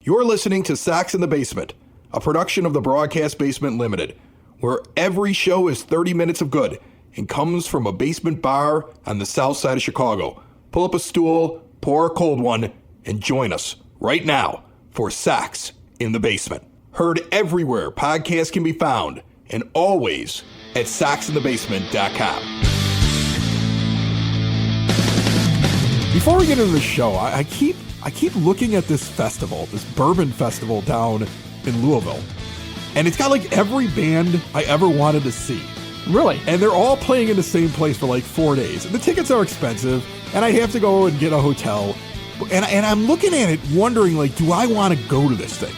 You're listening to Sox in the Basement, a production of the Broadcast Basement Limited, where every show is 30 minutes of good and comes from a basement bar on the south side of Chicago. Pull up a stool, pour a cold one, and join us right now for Sox in the Basement. Heard everywhere podcasts can be found, and always at soxinthebasement.com. Before we get into the show, I keep looking at this festival, this bourbon festival down in Louisville, and it's got like every band I ever wanted to see. Really? And they're all playing in the same place for like 4 days. And the tickets are expensive, and I have to go and get a hotel. And I'm looking at it wondering, like, do I want to go to this thing?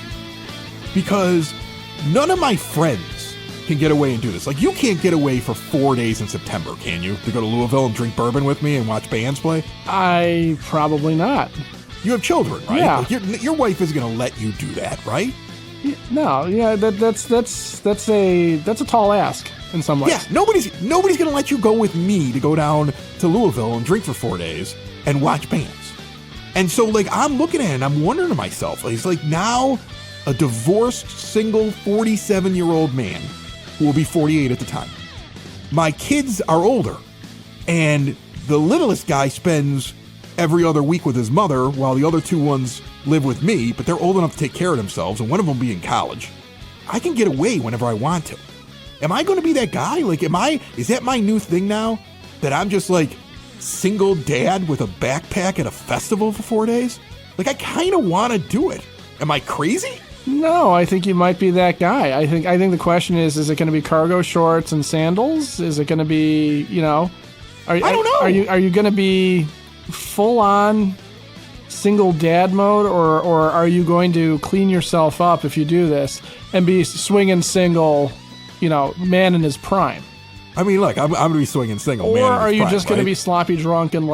Because none of my friends can get away and do this. Like, you can't get away for 4 days in September, can you? To go to Louisville and drink bourbon with me and watch bands play? Probably not. You have children, right? Yeah. Like your wife is going to let you do that, right? No, yeah, that's a tall ask in some ways. Yeah, nobody's going to let you go with me to go down to Louisville and drink for 4 days and watch bands. And so, like, I'm looking at it and I'm wondering to myself, it's like now a divorced, single, 47-year-old man who will be 48 at the time. My kids are older, and the littlest guy spends every other week with his mother while the other two ones live with me, but they're old enough to take care of themselves, and one of them will be in college. I can get away whenever I want to. Am I going to be that guy? Like, is that my new thing now? That I'm just like single dad with a backpack at a festival for 4 days? Like, I kind of want to do it. Am I crazy? No, I think you might be that guy. I think the question is it going to be cargo shorts and sandals? Is it going to be, I don't know. Are you going to be full on single dad mode, or are you going to clean yourself up if you do this and be swinging single, man in his prime? I mean, look, I'm going to be swinging single, or man. Or are you just going to be sloppy drunk and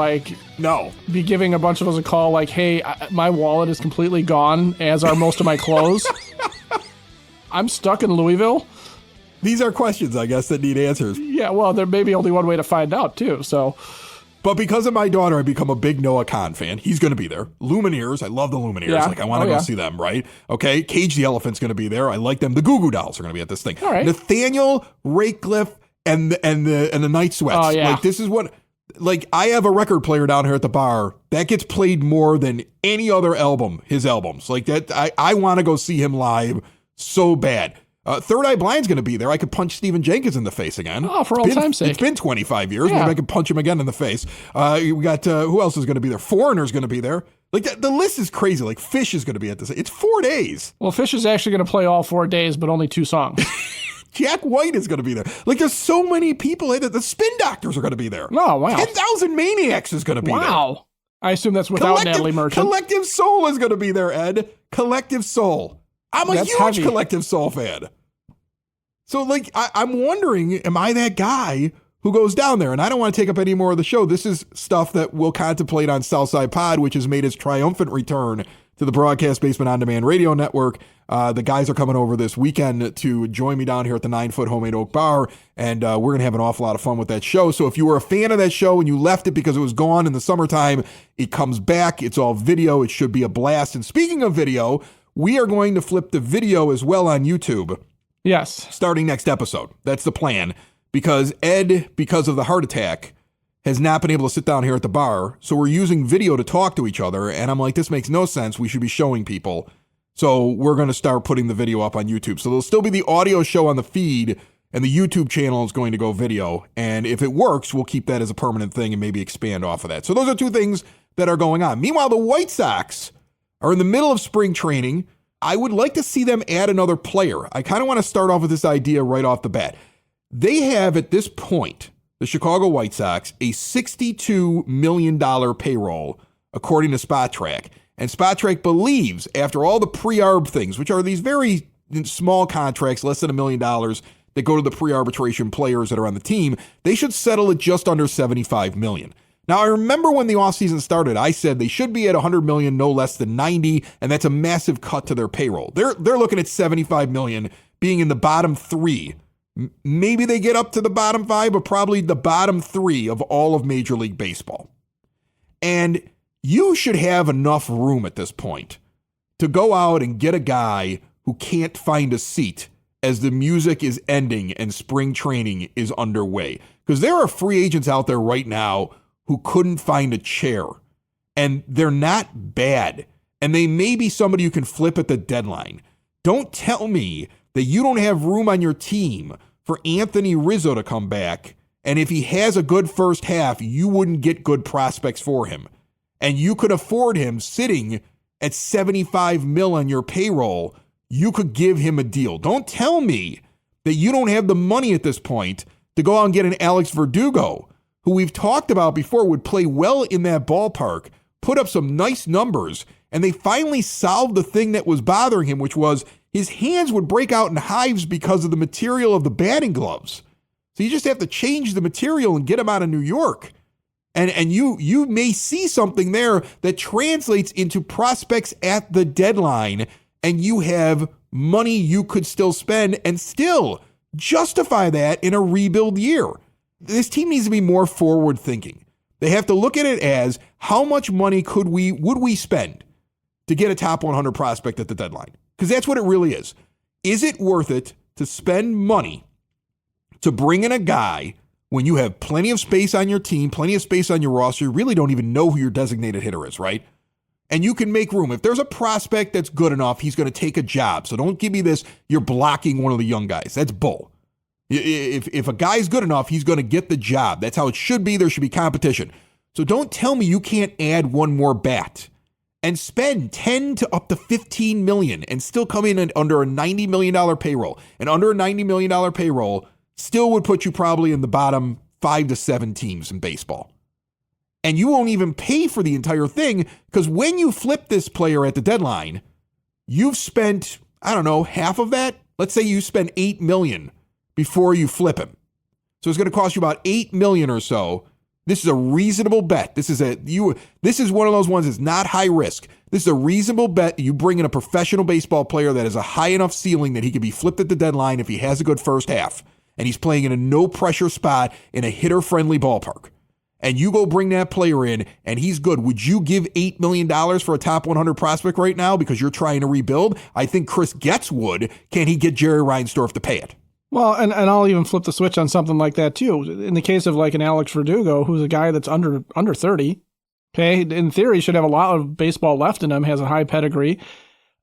no, be giving a bunch of us a call like, hey, my wallet is completely gone, as are most of my clothes. I'm stuck in Louisville. These are questions, I guess, that need answers. Yeah, well, there may be only one way to find out, too, so. But because of my daughter, I've become a big Noah Khan fan. He's going to be there. Lumineers, I love the Lumineers. Yeah. Like, I want to go see them, right? Okay, Cage the Elephant's going to be there. I like them. The Goo Goo Dolls are going to be at this thing. All right. Nathaniel Ratecliffe and the Night Sweats. Oh, yeah. Like, this is what, like, I have a record player down here at the bar that gets played more than any other album, his albums. Like, that, I want to go see him live so bad. Third Eye Blind's going to be there. I could punch Stephen Jenkins in the face again. Oh, for all time's sake. It's been 25 years. Yeah. Maybe I could punch him again in the face. We got, who else is going to be there? Foreigner's going to be there. Like, the list is crazy. Like, Fish is going to be at this. It's 4 days. Well, Fish is actually going to play all 4 days, but only 2 songs. Jack White is going to be there. Like, there's so many people. The Spin Doctors are going to be there. Oh, wow. 10,000 Maniacs is going to be there. Wow. I assume that's without Natalie Merchant. Collective Soul is going to be there, Ed. Collective Soul. I'm a huge heavy. Collective Soul fan. So, like, I'm wondering, am I that guy who goes down there? And I don't want to take up any more of the show. This is stuff that we'll contemplate on Southside Pod, which has made its triumphant return to the Broadcast Basement On Demand Radio Network. The guys are coming over this weekend to join me down here at the 9-Foot Homemade Oak Bar, and we're going to have an awful lot of fun with that show. So if you were a fan of that show and you left it because it was gone in the summertime, it comes back. It's all video. It should be a blast. And speaking of video, we are going to flip the video as well on YouTube. Yes. Starting next episode. That's the plan. Because Ed, because of the heart attack, has not been able to sit down here at the bar. So we're using video to talk to each other. And I'm like, this makes no sense. We should be showing people. So we're going to start putting the video up on YouTube. So there'll still be the audio show on the feed, and the YouTube channel is going to go video. And if it works, we'll keep that as a permanent thing and maybe expand off of that. So those are two things that are going on. Meanwhile, the White Sox are in the middle of spring training. I would like to see them add another player. I kind of want to start off with this idea right off the bat. They have, at this point, the Chicago White Sox, a $62 million payroll, according to SpotTrack. And SpotTrack believes, after all the pre-arb things, which are these very small contracts, less than $1 million, that go to the pre-arbitration players that are on the team, they should settle at just under $75 million. Now, I remember when the offseason started, I said they should be at $100 million, no less than 90, and that's a massive cut to their payroll. They're looking at $75 million, being in the bottom 3. Maybe they get up to the bottom 5, but probably the bottom 3 of all of Major League Baseball. And you should have enough room at this point to go out and get a guy who can't find a seat as the music is ending and spring training is underway. Because there are free agents out there right now who couldn't find a chair, and they're not bad. And they may be somebody you can flip at the deadline. Don't tell me that you don't have room on your team for Anthony Rizzo to come back, and if he has a good first half, you wouldn't get good prospects for him. And you could afford him sitting at $75 million on your payroll. You could give him a deal. Don't tell me that you don't have the money at this point to go out and get an Alex Verdugo, who we've talked about before would play well in that ballpark, put up some nice numbers, and they finally solved the thing that was bothering him, which was his hands would break out in hives because of the material of the batting gloves. So you just have to change the material and get him out of New York. And you may see something there that translates into prospects at the deadline, and you have money you could still spend and still justify that in a rebuild year. This team needs to be more forward thinking. They have to look at it as how much money would we spend to get a top 100 prospect at the deadline? Because that's what it really is. Is it worth it to spend money to bring in a guy when you have plenty of space on your team, plenty of space on your roster? You really don't even know who your designated hitter is, right? And you can make room. If there's a prospect that's good enough, he's going to take a job. So don't give me this, you're blocking one of the young guys. That's bull. If a guy's good enough, he's going to get the job. That's how it should be. There should be competition. So don't tell me you can't add one more bat and spend 10 to up to 15 million and still come in under a $90 million payroll. And under a $90 million payroll still would put you probably in the bottom 5 to 7 teams in baseball. And you won't even pay for the entire thing, because when you flip this player at the deadline, you've spent, I don't know, half of that. Let's say you spend $8 million before you flip him. So it's going to cost you about $8 million or so. This is a reasonable bet. This is one of those ones that's not high risk. This is a reasonable bet. You bring in a professional baseball player that has a high enough ceiling that he can be flipped at the deadline if he has a good first half, and he's playing in a no pressure spot in a hitter friendly ballpark. And you go bring that player in and he's good. Would you give $8 million for a top 100 prospect right now because you're trying to rebuild? I think Chris Getz would. Can he get Jerry Reinsdorf to pay it? Well, and I'll even flip the switch on something like that too. In the case of like an Alex Verdugo, who's a guy that's under 30, okay, in theory should have a lot of baseball left in him, has a high pedigree.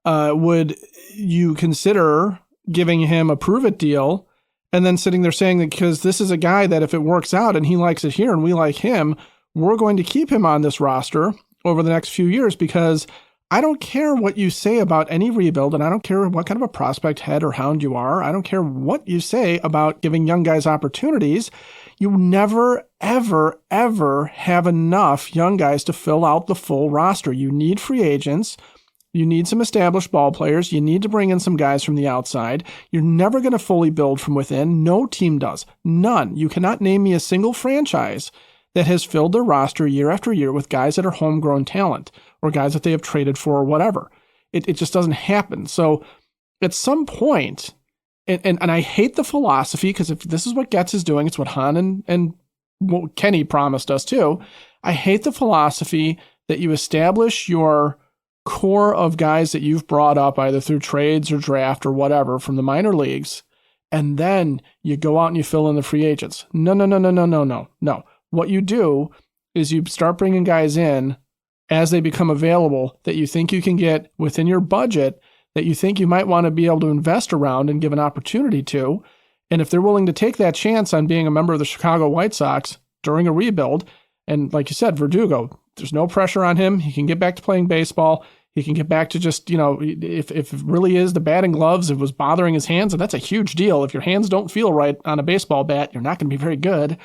Would you consider giving him a prove-it deal and then sitting there saying that because this is a guy that if it works out and he likes it here and we like him, we're going to keep him on this roster over the next few years, because I don't care what you say about any rebuild, and I don't care what kind of a prospect head or hound you are. I don't care what you say about giving young guys opportunities. You never, ever, ever have enough young guys to fill out the full roster. You need free agents. You need some established ball players. You need to bring in some guys from the outside. You're never going to fully build from within. No team does. None. You cannot name me a single franchise that has filled their roster year after year with guys that are homegrown talent or guys that they have traded for or whatever. It just doesn't happen. So at some point, and I hate the philosophy, because if this is what Getz is doing, it's what Han and what Kenny promised us too. I hate the philosophy that you establish your core of guys that you've brought up either through trades or draft or whatever from the minor leagues, and then you go out and you fill in the free agents. No. What you do is you start bringing guys in as they become available that you think you can get within your budget, that you think you might want to be able to invest around and give an opportunity to. And if they're willing to take that chance on being a member of the Chicago White Sox during a rebuild, and like you said, Verdugo, there's no pressure on him. He can get back to playing baseball. He can get back to just, if it really is the batting gloves, it was bothering his hands, and that's a huge deal. If your hands don't feel right on a baseball bat, you're not going to be very good.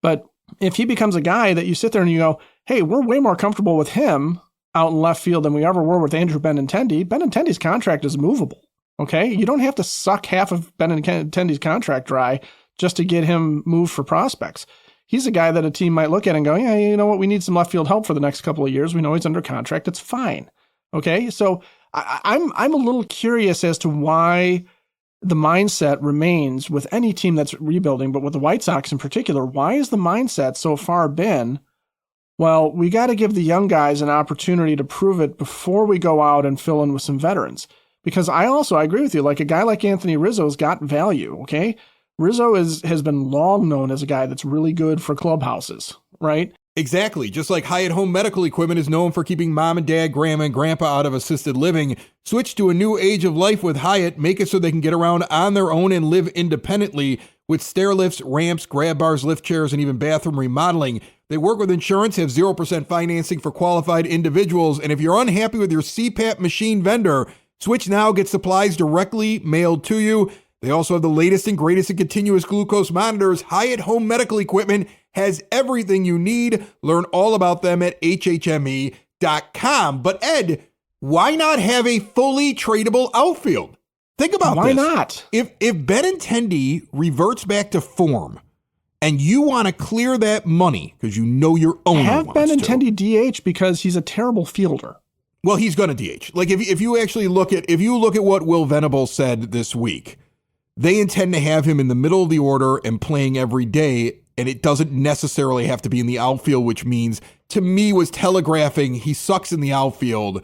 But if he becomes a guy that you sit there and you go, hey, we're way more comfortable with him out in left field than we ever were with Andrew Benintendi. Benintendi's contract is movable, okay? You don't have to suck half of Benintendi's contract dry just to get him moved for prospects. He's a guy that a team might look at and go, yeah, you know what? We need some left field help for the next couple of years. We know he's under contract. It's fine. Okay. So I'm a little curious as to why the mindset remains with any team that's rebuilding, but with the White Sox in particular. Why is the mindset so far been, Well, we got to give the young guys an opportunity to prove it before we go out and fill in with some veterans. Because I agree with you. Like a guy like Anthony Rizzo's got value, okay? Rizzo has been long known as a guy that's really good for clubhouses, right? Exactly. Just like Hyatt Home Medical Equipment is known for keeping mom and dad, grandma and grandpa out of assisted living, switch to a new age of life with Hyatt. Make it so they can get around on their own and live independently with stair lifts, ramps, grab bars, lift chairs, and even bathroom remodeling. They work with insurance, have 0% financing for qualified individuals. And if you're unhappy with your CPAP machine vendor, switch now, get supplies directly mailed to you. They also have the latest and greatest in continuous glucose monitors. Hyatt Home Medical Equipment has everything you need. Learn all about them at hhme.com. But Ed, why not have a fully tradable outfield? Think about this. Why not? If Benintendi reverts back to form and you want to clear that money because you know your owner have wants Benintendi DH because he's a terrible fielder. Well, he's going to DH. Like if you actually look at what Will Venable said this week, they intend to have him in the middle of the order and playing every day, and it doesn't necessarily have to be in the outfield, which means, to me, was telegraphing he sucks in the outfield.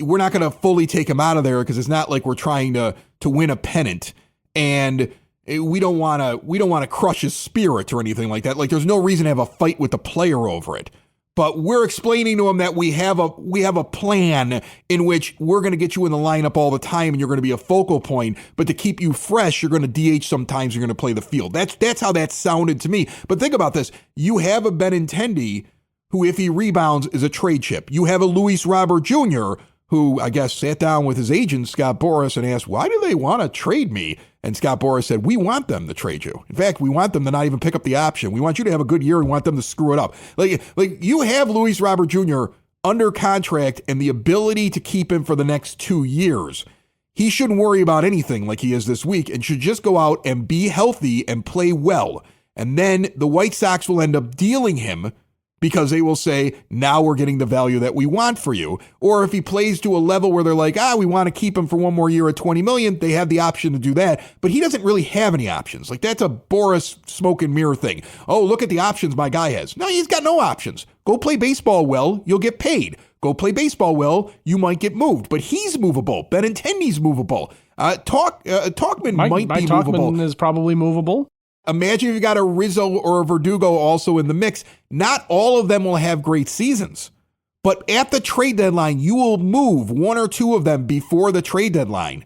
We're not going to fully take him out of there because it's not like we're trying to win a pennant, and we don't want to crush his spirit or anything like that. Like there's no reason to have a fight with the player over it. But we're explaining to him that we have a plan in which we're going to get you in the lineup all the time and you're going to be a focal point. But to keep you fresh, you're going to DH sometimes. You're going to play the field. That's how that sounded to me. But think about this. You have a Benintendi who, if he rebounds, is a trade chip. You have a Luis Robert Jr., who I guess sat down with his agent, Scott Boras, and asked, why do they want to trade me? And Scott Boras said, we want them to trade you. In fact, we want them to not even pick up the option. We want you to have a good year. We want them to screw it up. Like you have Luis Robert Jr. under contract and the ability to keep him for the next 2 years. He shouldn't worry about anything like he is this week and should just go out and be healthy and play well. And then the White Sox will end up dealing him because they will say, now we're getting the value that we want for you. Or if he plays to a level where they're like, we want to keep him for one more year at $20 million, they have the option to do that. But he doesn't really have any options. Like that's a Boras smoke and mirror thing. Oh, look at the options my guy has. No, he's got no options. Go play baseball well, you'll get paid. Go play baseball well, you might get moved. But he's movable. Benintendi's movable. Tauchman might be movable. Tauchman is probably movable. Imagine if you got a Rizzo or a Verdugo also in the mix. Not all of them will have great seasons. But at the trade deadline, you will move one or two of them before the trade deadline.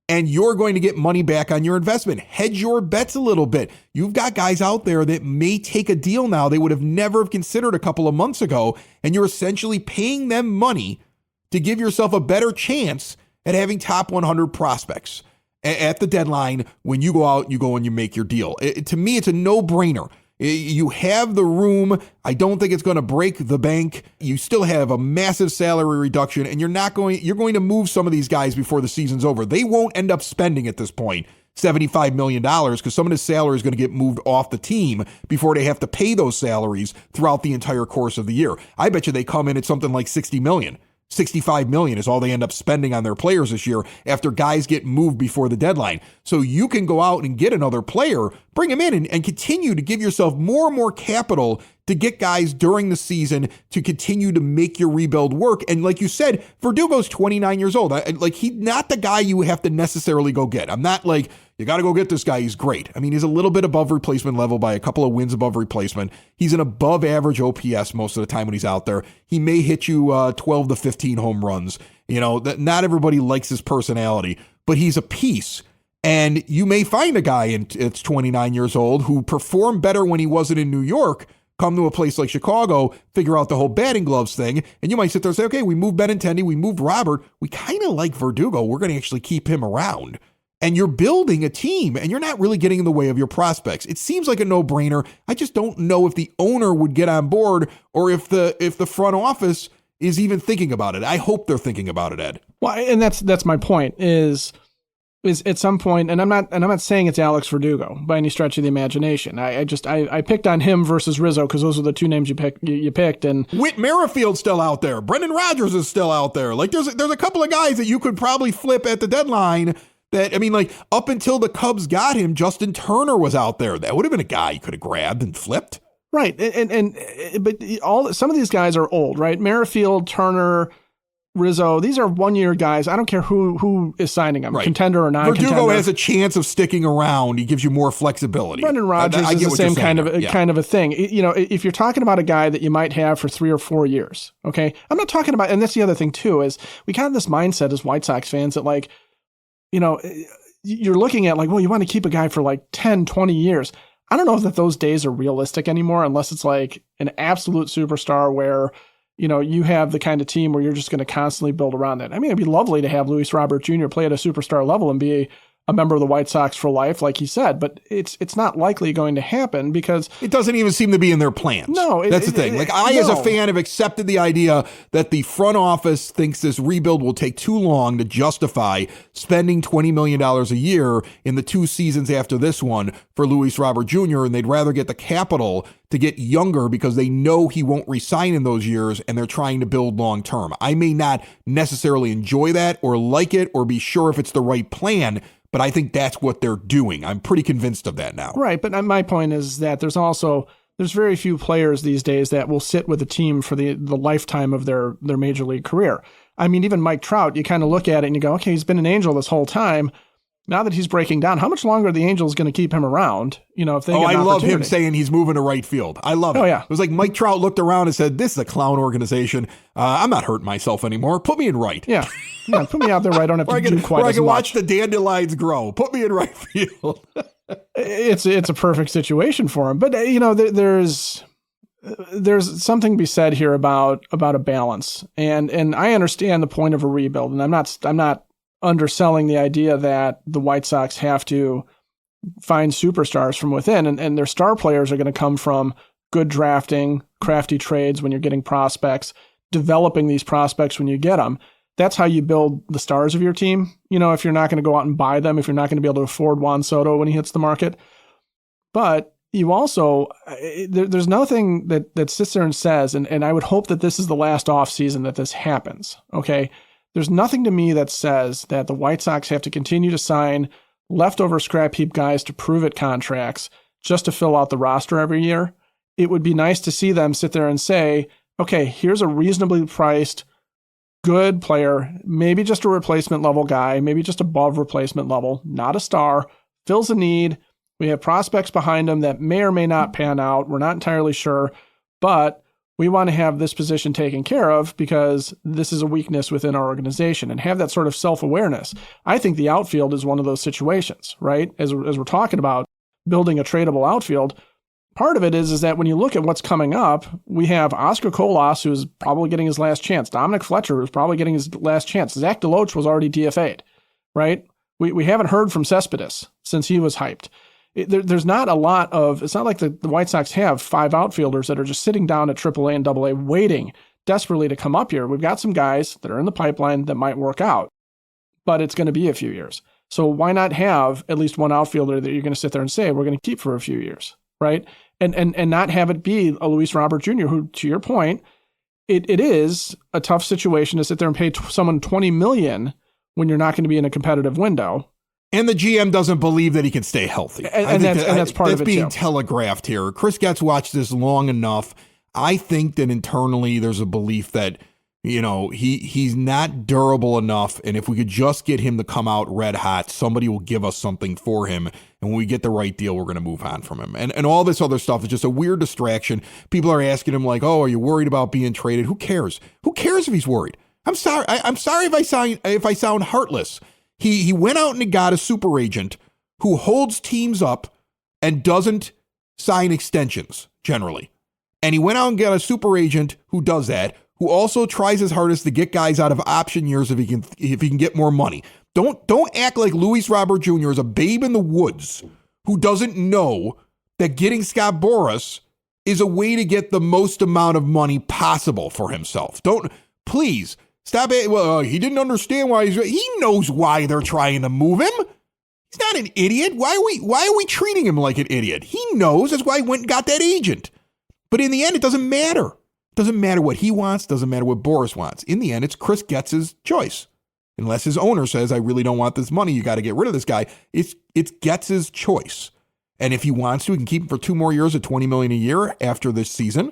And you're going to get money back on your investment. Hedge your bets a little bit. You've got guys out there that may take a deal now they would have never considered a couple of months ago. And you're essentially paying them money to give yourself a better chance at having top 100 prospects. At the deadline, when you go out, you go and you make your deal. To me, it's a no-brainer. You have the room. I don't think it's going to break the bank. You still have a massive salary reduction, and you're going to move some of these guys before the season's over. They won't end up spending at this point $75 million because some of this salary is going to get moved off the team before they have to pay those salaries throughout the entire course of the year. I bet you they come in at something like $60 million. $65 million is all they end up spending on their players this year after guys get moved before the deadline. So you can go out and get another player, bring him in and continue to give yourself more and more capital to get guys during the season to continue to make your rebuild work. And like you said, Verdugo's 29 years old. He's not the guy you have to necessarily go get. I'm not like, you got to go get this guy. He's great. I mean, he's a little bit above replacement level by a couple of wins above replacement. He's an above average OPS most of the time when he's out there. He may hit you 12 to 15 home runs. You know, not everybody likes his personality, but he's a piece. And you may find a guy it's 29 years old who performed better when he wasn't in New York, come to a place like Chicago, figure out the whole batting gloves thing, and you might sit there and say, okay, we moved Benintendi, we moved Robert, we kind of like Verdugo, we're going to actually keep him around. And you're building a team, and you're not really getting in the way of your prospects. It seems like a no-brainer. I just don't know if the owner would get on board or if the front office is even thinking about it. I hope they're thinking about it, Ed. Well, and that's my point is at some point, and I'm not saying it's Alex Verdugo by any stretch of the imagination. I picked on him versus Rizzo because those are the two names you picked. And Whit Merrifield's still out there. Brendan Rodgers is still out there. Like there's a couple of guys that you could probably flip at the deadline. That, I mean, like up until the Cubs got him, Justin Turner was out there. That would have been a guy you could have grabbed and flipped. Right. But some of these guys are old, right? Merrifield, Turner, Rizzo, these are 1-year guys. I don't care who is signing them, contender or non-contender. Verdugo has a chance of sticking around. He gives you more flexibility. Brendan Rodgers is the same kind of a thing. If you're talking about a guy that you might have for 3 or 4 years, okay? I'm not talking about, and that's the other thing too, is we kind of this mindset as White Sox fans that like, you're looking at like, well, you want to keep a guy for like 10, 20 years. I don't know that those days are realistic anymore unless it's like an absolute superstar where you have the kind of team where you're just going to constantly build around that. I mean, it'd be lovely to have Luis Robert Jr. play at a superstar level and be a member of the White Sox for life, like he said, but it's not likely going to happen because it doesn't even seem to be in their plans. No, that's the thing. As a fan, have accepted the idea that the front office thinks this rebuild will take too long to justify spending $20 million a year in the 2 seasons after this one for Luis Robert Jr., and they'd rather get the capital to get younger because they know he won't resign in those years, and they're trying to build long term. I may not necessarily enjoy that or like it or be sure if it's the right plan, but I think that's what they're doing. I'm pretty convinced of that now. Right, but my point is that there's very few players these days that will sit with a team for the lifetime of their major league career. I mean, even Mike Trout, you kind of look at it and you go, okay, he's been an Angel this whole time. Now that he's breaking down, how much longer are the Angels going to keep him around? If they get an I love him opportunity? saying he's moving to right field. I love it. Oh, yeah. It was like Mike Trout looked around and said, this is a clown organization. I'm not hurting myself anymore. Put me in right. Yeah. Put me out there where I don't have to do quite as much. I can watch the dandelions grow. Put me in right field. It's a perfect situation for him. But, there's something to be said here about a balance. And I understand the point of a rebuild. And I'm not underselling the idea that the White Sox have to find superstars from within, and their star players are going to come from good drafting, crafty trades when you're getting prospects, developing these prospects when you get them. That's how you build the stars of your team. If you're not going to go out and buy them, if you're not going to be able to afford Juan Soto when he hits the market. But you also, there's nothing that sits there and says, and I would hope that this is the last off season that this happens. Okay. There's nothing to me that says that the White Sox have to continue to sign leftover scrap heap guys to prove it contracts just to fill out the roster every year. It would be nice to see them sit there and say, okay, here's a reasonably priced, good player, maybe just a replacement level guy, maybe just above replacement level, not a star, fills a need. We have prospects behind him that may or may not pan out. We're not entirely sure, but we want to have this position taken care of because this is a weakness within our organization, and have that sort of self-awareness. I think the outfield is one of those situations, right? As we're talking about building a tradable outfield, part of it is that when you look at what's coming up, we have Oscar Colas, who's probably getting his last chance. Dominic Fletcher, who's probably getting his last chance. Zach DeLoach was already DFA'd, right? We haven't heard from Cespedes since he was hyped. There's not a lot of, it's not like the White Sox have 5 outfielders that are just sitting down at AAA and AA waiting desperately to come up here. We've got some guys that are in the pipeline that might work out, but it's going to be a few years. So why not have at least one outfielder that you're going to sit there and say, we're going to keep for a few years, right? And not have it be a Luis Robert Jr., who, to your point, it is a tough situation to sit there and pay someone $20 million when you're not going to be in a competitive window. And the GM doesn't believe that he can stay healthy. And that's part of it, that's being too. telegraphed here. Chris Getz watched this long enough. I think that internally there's a belief that, he's not durable enough. And if we could just get him to come out red hot, somebody will give us something for him. And when we get the right deal, we're going to move on from him. And all this other stuff is just a weird distraction. People are asking him like, oh, are you worried about being traded? Who cares? Who cares if he's worried? I'm sorry. I'm sorry if I sound heartless. He went out and got a super agent who holds teams up and doesn't sign extensions generally. And he went out and got a super agent who does that, who also tries his hardest to get guys out of option years if he can get more money. Don't act like Luis Robert Jr. is a babe in the woods who doesn't know that getting Scott Boras is a way to get the most amount of money possible for himself. Please. Stop it. Well, he didn't understand why he knows why they're trying to move him. He's not an idiot. Why are we treating him like an idiot? He knows. That's why he went and got that agent. But in the end, it doesn't matter. It doesn't matter what he wants. Doesn't matter what Boras wants. In the end, it's Chris Getz's choice. Unless his owner says, I really don't want this money. You got to get rid of this guy. It's Getz's choice. And if he wants to, he can keep him for 2 more years at $20 million a year after this season.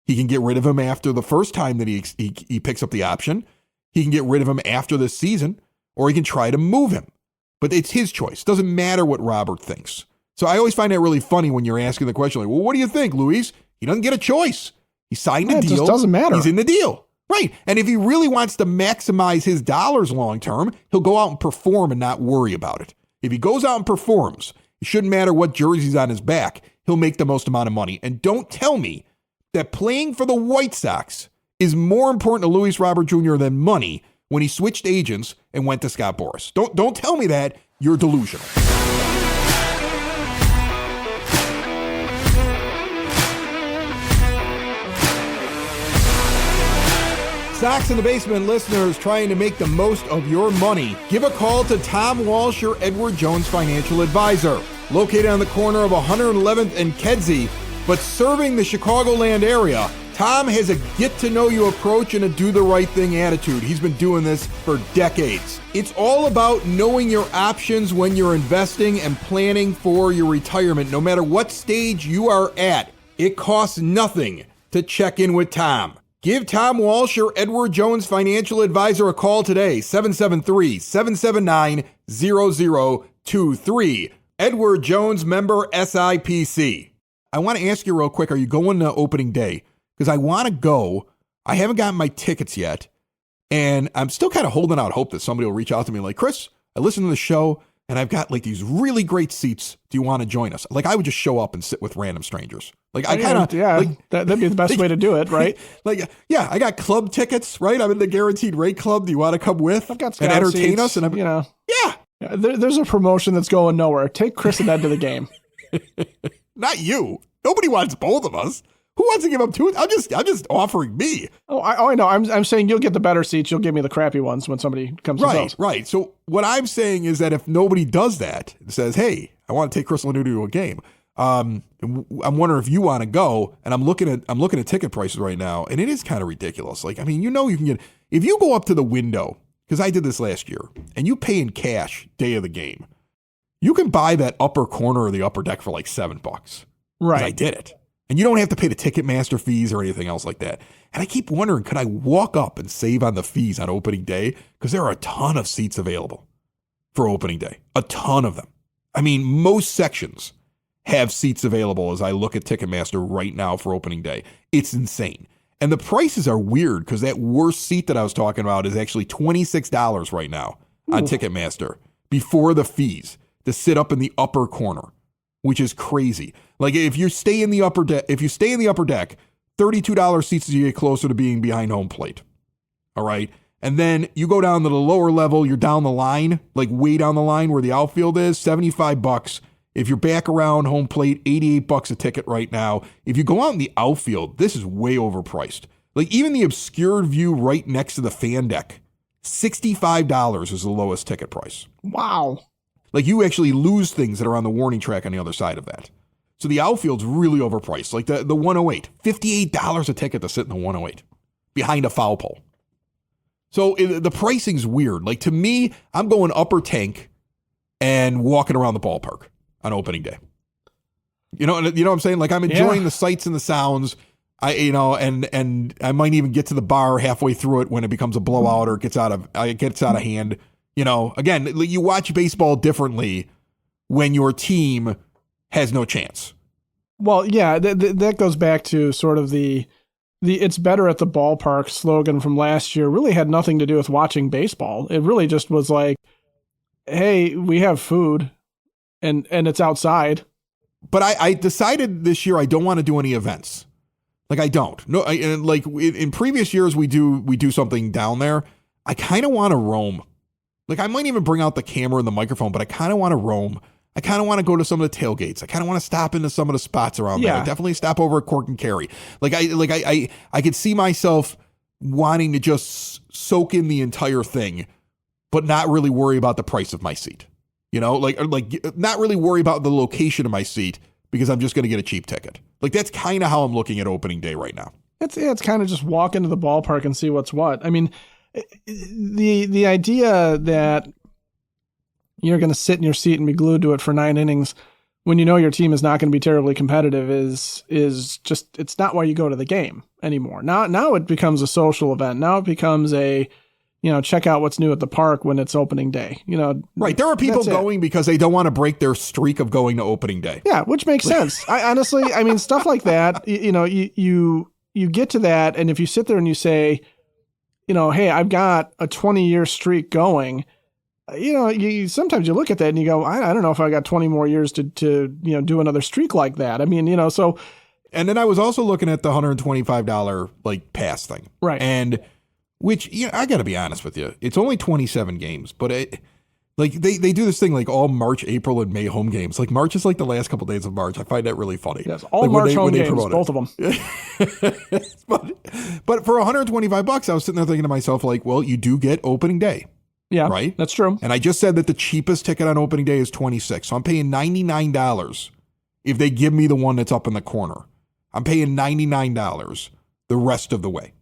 He can get rid of him after the first time that he picks up the option. He can get rid of him after this season, or he can try to move him. But it's his choice. Doesn't matter what Robert thinks. So I always find that really funny when you're asking the question, like, well, what do you think, Luis? He doesn't get a choice. He signed a deal. It just doesn't matter. He's in the deal. Right. And if he really wants to maximize his dollars long term, he'll go out and perform and not worry about it. If he goes out and performs, it shouldn't matter what jersey's on his back. He'll make the most amount of money. And don't tell me that playing for the White Sox is more important to Luis Robert Jr. than money when he switched agents and went to Scott Boras. Don't tell me that. You're delusional. Sox in the Basement listeners trying to make the most of your money. Give a call to Tom Walsh, your Edward Jones financial advisor. Located on the corner of 111th and Kedzie, but serving the Chicagoland area, Tom has a get-to-know-you approach and a do-the-right-thing attitude. He's been doing this for decades. It's all about knowing your options when you're investing and planning for your retirement. No matter what stage you are at, it costs nothing to check in with Tom. Give Tom Walsh, your Edward Jones financial advisor, a call today, 773-779-0023. Edward Jones, member SIPC. I want to ask you real quick, are you going to opening day? Because I want to go. I haven't gotten my tickets yet, and I'm still kind of holding out hope that somebody will reach out to me like, Chris, I listened to the show, and I've got like these really great seats. Do you want to join us? Like, I would just show up and sit with random strangers. Like, I kind of, that'd be the best way to do it, right? I got club tickets, right? I'm in the guaranteed rate club. Do you want to come with I've got and entertain seats, us? And yeah. There's a promotion that's going nowhere. Take Chris and Ed to the game. Not you. Nobody wants both of us. Who wants to give up two? I'm just offering me. I know. I'm saying you'll get the better seats. You'll give me the crappy ones when somebody comes. Right. So what I'm saying is that if nobody does that, says, "Hey, I want to take Chris Lanudo to a game," I'm wondering if you want to go. And I'm looking at ticket prices right now, and it is kind of ridiculous. Like, I mean, you can get, if you go up to the window, because I did this last year, and you pay in cash day of the game, you can buy that upper corner or the upper deck for like $7. Right. I did it. And you don't have to pay the Ticketmaster fees or anything else like that. And I keep wondering, could I walk up and save on the fees on opening day? Because there are a ton of seats available for opening day. A ton of them. I mean, most sections have seats available as I look at Ticketmaster right now for opening day. It's insane. And the prices are weird because that worst seat that I was talking about is actually $26 right now on Ticketmaster before the fees to sit up in the upper corner, which is crazy. Like, if you stay in the upper deck, $32 seats as you get closer to being behind home plate. All right. And then you go down to the lower level, you're down the line, like way down the line where the outfield is, $75. If you're back around home plate, $88 a ticket right now. If you go out in the outfield, this is way overpriced. Like, even the obscured view right next to the fan deck, $65 is the lowest ticket price. Wow. Like, you actually lose things that are on the warning track on the other side of that. So the outfield's really overpriced. Like the 108, $58 a ticket to sit in the 108 behind a foul pole. So the pricing's weird. Like, to me, I'm going upper tank and walking around the ballpark on opening day. You know what I'm saying? Like, I'm enjoying the sights and the sounds. And I might even get to the bar halfway through it when it becomes a blowout or it gets out of hand. You know, again, you watch baseball differently when your team has no chance. Well, yeah, that goes back to sort of the "it's better at the ballpark" slogan from last year. Really had nothing to do with watching baseball. It really just was like, hey, we have food and it's outside. But I decided this year I don't want to do any events. Like, I don't. No, like in previous years we do something down there. I kind of want to roam. Like, I might even bring out the camera and the microphone, but I kind of want to roam. I kind of want to go to some of the tailgates. I kind of want to stop into some of the spots around there. I definitely stop over at Cork and Carry. I could see myself wanting to just soak in the entire thing, but not really worry about the price of my seat. You know, like not really worry about the location of my seat because I'm just going to get a cheap ticket. Like, that's kind of how I'm looking at opening day right now. It's kind of just walk into the ballpark and see what's what. I mean, the idea that you're going to sit in your seat and be glued to it for 9 innings when you know your team is not going to be terribly competitive is just, it's not why you go to the game anymore. Now it becomes a social event. Now it becomes a, check out what's new at the park when it's opening day. Right. There are people going because they don't want to break their streak of going to opening day. Yeah, which makes sense. I honestly, stuff like that, you get to that. And if you sit there and you say, hey, I've got a 20-year streak going, sometimes you look at that and you go, I don't know if I got 20 more years to do another streak like that. So. And then I was also looking at the $125 like pass thing. Right. And which, I got to be honest with you, it's only 27 games, but they do this thing like all March, April, and May home games. Like March is like the last couple days of March. I find that really funny. Yes, all like March home games, both of them. but for $125, I was sitting there thinking to myself, like, well, you do get opening day. Yeah, right. That's true. And I just said that the cheapest ticket on opening day is $26. So I'm paying $99 if they give me the one that's up in the corner. I'm paying $99 the rest of the way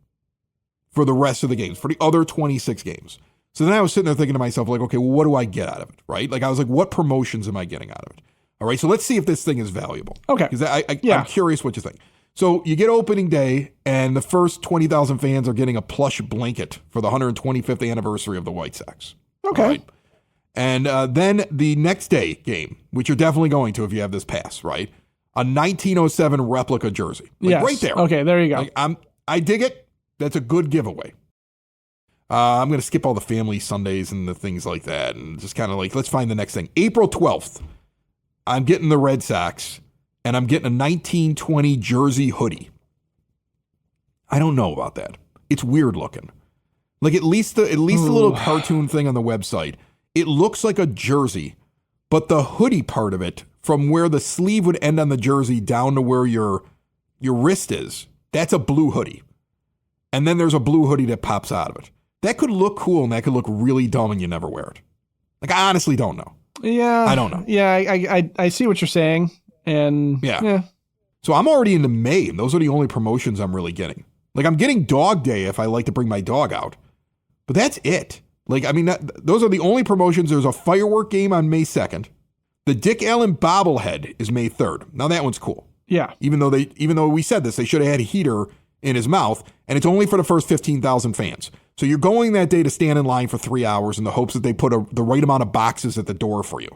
for the rest of the games, for the other 26 games. So then I was sitting there thinking to myself, like, okay, well, what do I get out of it, right? Like, I was like, what promotions am I getting out of it? All right, so let's see if this thing is valuable. Okay. Because I'm curious what you think. So you get opening day, and the first 20,000 fans are getting a plush blanket for the 125th anniversary of the White Sox. Okay. Right? And then the next day game, which you're definitely going to if you have this pass, right? A 1907 replica jersey. Like, yes. Right there. Okay, there you go. Like, I dig it. That's a good giveaway. I'm going to skip all the family Sundays and the things like that and just kind of like, let's find the next thing. April 12th, I'm getting the Red Sox, and I'm getting a 1920 jersey hoodie. I don't know about that. It's weird looking. Like at least the little cartoon thing on the website, it looks like a jersey, but the hoodie part of it, from where the sleeve would end on the jersey down to where your wrist is, that's a blue hoodie. And then there's a blue hoodie that pops out of it. That could look cool and that could look really dumb and you never wear it. Like, I honestly don't know. Yeah. I don't know. Yeah, I see what you're saying. And yeah. So I'm already into May, and those are the only promotions I'm really getting. Like, I'm getting Dog Day if I like to bring my dog out. But that's it. Like, those are the only promotions. There's a firework game on May 2nd. The Dick Allen bobblehead is May 3rd. Now that one's cool. Yeah. Even though we said this, they should have had a heater in his mouth, and it's only for the first 15,000 fans. So you're going that day to stand in line for 3 hours in the hopes that they put the right amount of boxes at the door for you.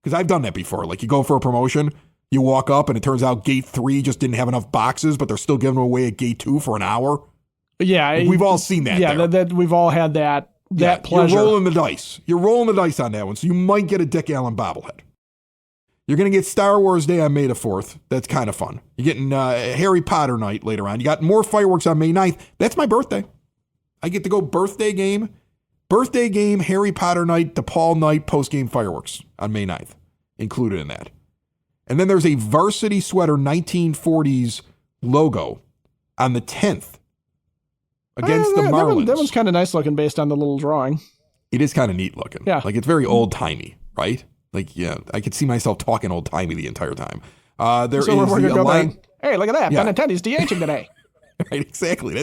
Because I've done that before. Like, you go for a promotion, you walk up, and it turns out gate 3 just didn't have enough boxes, but they're still giving them away at gate 2 for an hour. Yeah. Like, we've all seen that. Yeah, that we've all had that pleasure. You're rolling the dice. You're rolling the dice on that one, so you might get a Dick Allen bobblehead. You're going to get Star Wars Day on May the 4th. That's kind of fun. You're getting Harry Potter night later on. You got more fireworks on May 9th. That's my birthday. I get to go birthday game, Harry Potter night, DePaul night, post-game fireworks on May 9th, included in that. And then there's a varsity sweater 1940s logo on the 10th against the Marlins. That one's kind of nice looking based on the little drawing. It is kind of neat looking. Yeah. Like, it's very old-timey, right? Like, yeah, I could see myself talking old-timey the entire time. Hey, look at that. Benintendi's DHing today. Right, exactly.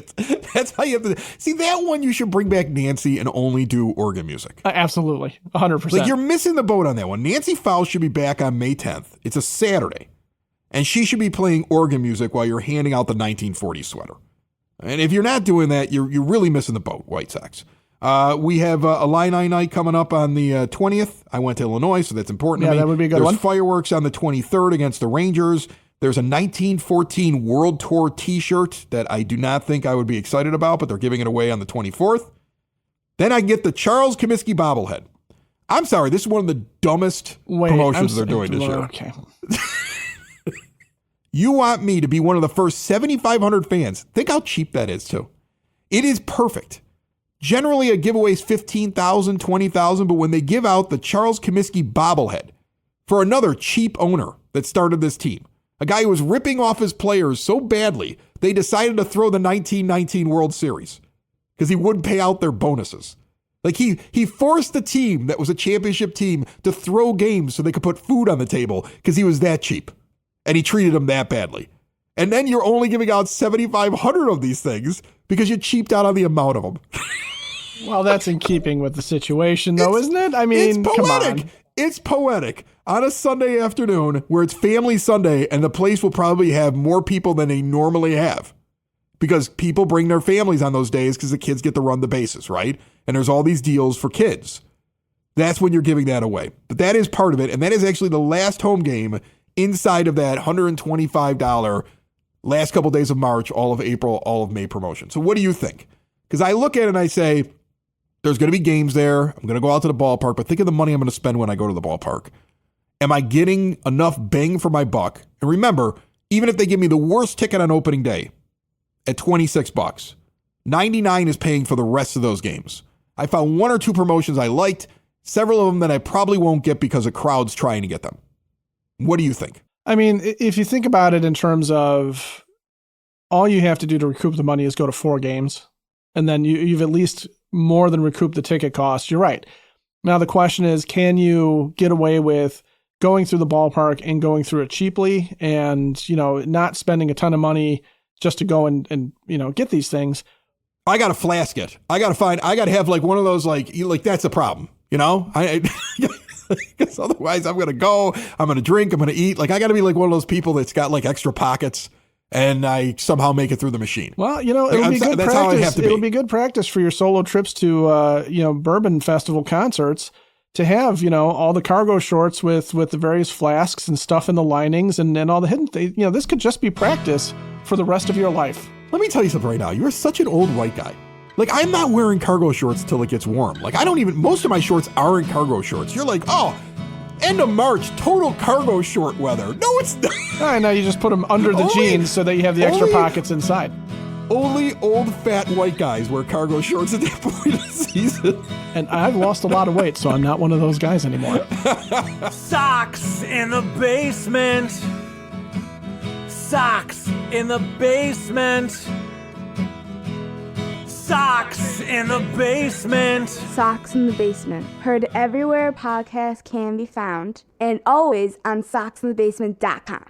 That's how you have to see that one. You should bring back Nancy and only do organ music. Absolutely, 100%. Like, you're missing the boat on that one. Nancy Faust should be back on May 10th. It's a Saturday, and she should be playing organ music while you're handing out the 1940 sweater. And if you're not doing that, you're really missing the boat, White Sox. We have a Illini night coming up on the 20th. I went to Illinois, so that's important to me. Yeah, that would be a good one. There's fireworks on the 23rd against the Rangers. There's a 1914 World Tour t-shirt that I do not think I would be excited about, but they're giving it away on the 24th. Then I get the Charles Comiskey bobblehead. I'm sorry, this is one of the dumbest promotions they're doing this year. Okay. You want me to be one of the first 7,500 fans. Think how cheap that is, too. It is perfect. Generally, a giveaway is 15,000, 20,000, but when they give out the Charles Comiskey bobblehead for another cheap owner that started this team, a guy who was ripping off his players so badly, they decided to throw the 1919 World Series because he wouldn't pay out their bonuses. Like, he forced the team that was a championship team to throw games so they could put food on the table because he was that cheap. And he treated them that badly. And then you're only giving out 7,500 of these things because you cheaped out on the amount of them. Well, that's in keeping with the situation, though, isn't it? I mean, it's poetic. Come on. It's poetic. on a Sunday afternoon where it's family Sunday and the place will probably have more people than they normally have because people bring their families on those days because the kids get to run the bases, right? And there's all these deals for kids. That's when you're giving that away. But that is part of it. And that is actually the last home game inside of that $125 last couple days of March, all of April, all of May promotion. So what do you think? Because I look at it and I say, there's going to be games there. I'm going to go out to the ballpark, but think of the money I'm going to spend when I go to the ballpark. Am I getting enough bang for my buck? And remember, even if they give me the worst ticket on opening day at $26, $99 is paying for the rest of those games. I found one or two promotions I liked, several of them that I probably won't get because a crowd's trying to get them. What do you think? I mean, if you think about it in terms of all you have to do to recoup the money is go to 4 games, and then you've at least more than recouped the ticket cost. You're right. Now the question is, can you get away with going through the ballpark and going through it cheaply and, not spending a ton of money just to go and get these things? I got to flask it. I got to have like one of those, like that's a problem, because otherwise I'm going to go, I'm going to drink, I'm going to eat. Like I got to be like one of those people that's got like extra pockets and I somehow make it through the machine. Well, it'll be good practice. How I have to be. It'll be good practice for your solo trips to, bourbon festival concerts to have, all the cargo shorts with the various flasks and stuff in the linings and all the hidden things. This could just be practice for the rest of your life. Let me tell you something right now. You're such an old white guy. Like, I'm not wearing cargo shorts till it gets warm. Like, most of my shorts aren't cargo shorts. You're like, oh, end of March, total cargo short weather. No, it's not. I know, you just put them under the jeans so that you have the extra pockets inside. Only old fat white guys wear cargo shorts at that point of the season. And I've lost a lot of weight, so I'm not one of those guys anymore. Socks in the basement. Socks in the basement. Socks in the basement. Socks in the Basement. Heard everywhere podcasts can be found and always on socksinthebasement.com.